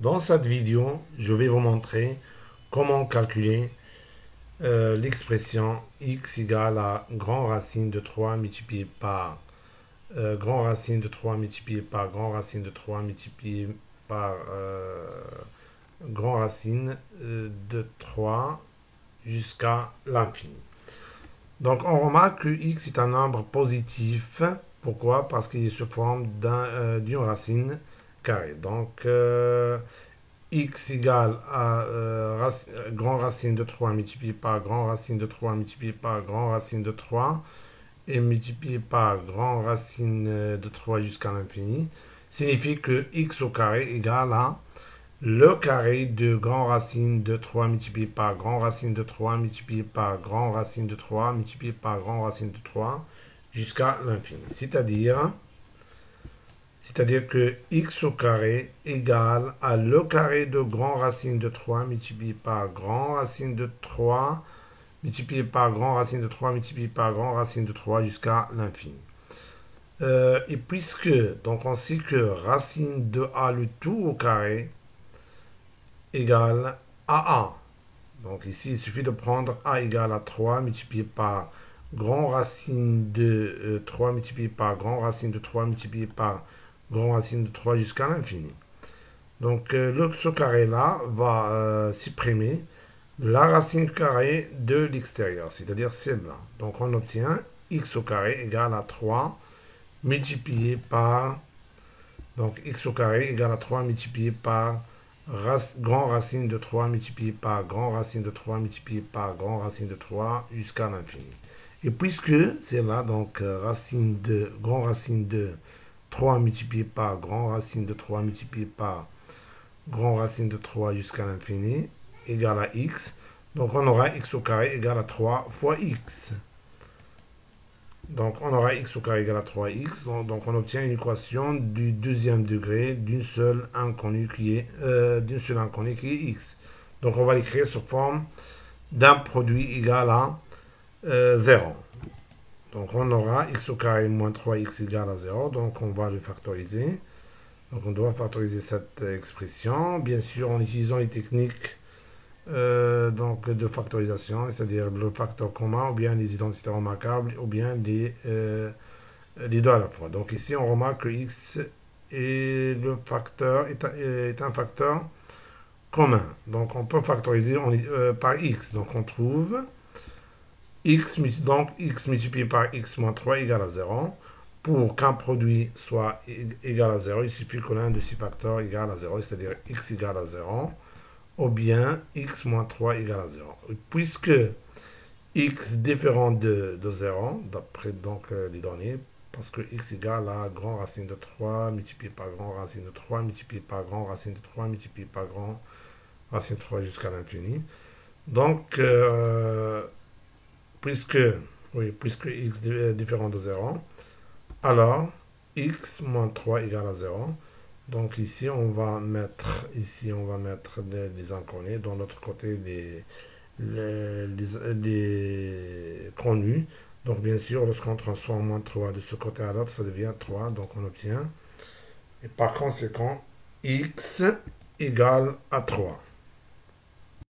Dans cette vidéo, je vais vous montrer comment calculer l'expression x égale à grand racine de 3 multiplié par grand racine de 3 multiplié par grand racine de 3 multiplié par grand racine de 3 jusqu'à l'infini. Donc on remarque que x est un nombre positif. Pourquoi? Parce qu'il se forme d'une racine carrée. Donc x égale à grand racine de 3 multiplié par grand racine de 3 multiplié par grand racine de 3 et multiplié par grand racine de 3 jusqu'à l'infini signifie que x au carré égale à le carré de grand racine de 3 multiplié par grand racine de 3 multiplié par grand racine de 3 multiplié par grand racine de 3 jusqu'à l'infini. C'est-à-dire que x au carré égale à le carré de grand racine de 3 multiplié par grand racine de 3 multiplié par grand racine de 3 multiplié par grand racine de 3 jusqu'à l'infini. Et puisque, donc on sait que racine de a le tout au carré égale à a. Donc ici, il suffit de prendre a égale à 3 multiplié par grand racine de 3 multiplié par grand racine de 3 multiplié par grand racine de 3 jusqu'à l'infini. Donc ce carré-là va supprimer la racine carrée de l'extérieur, c'est-à-dire celle-là. Donc on obtient x au carré égale à 3 multiplié par, donc x au carré égale à 3 multiplié par grand racine de 3 multiplié par grand racine de 3 multiplié par grand racine de 3 jusqu'à l'infini. Et puisque c'est là, donc grand racine de 3 multiplié par grand racine de 3 multiplié par grand racine de 3 jusqu'à l'infini égale à x. Donc on aura x au carré égale à 3 fois x. Donc on aura x au carré égale à 3x. Donc on obtient une équation du deuxième degré d'une seule inconnue qui est x. Donc on va l'écrire sous forme d'un produit égal à 0. Donc on aura x au carré moins 3x égale à 0. Donc on va le factoriser. Donc on doit factoriser cette expression, bien sûr en utilisant les techniques donc de factorisation, c'est-à-dire le facteur commun, ou bien les identités remarquables, ou bien les deux à la fois. Donc ici on remarque que x est un facteur commun. Donc on peut factoriser par x. Donc on trouve x multiplié par x moins 3 égale à 0. Pour qu'un produit soit égal à 0, il suffit que l'un de ces facteurs égale à 0, c'est-à-dire x égale à 0, ou bien x moins 3 égale à 0. Puisque x différent de 0, d'après donc les données, parce que x égale à grand racine de 3 multiplié par grand racine de 3 multiplié par grand racine de 3 multiplié par grand racine de 3 jusqu'à l'infini. Donc, puisque x est différent de 0, alors x moins 3 égale à 0. Donc ici on va mettre les inconnus, dans l'autre côté les connus. Donc bien sûr, lorsqu'on transforme moins 3 de ce côté à l'autre, ça devient 3. Donc on obtient, et par conséquent, x égale à 3.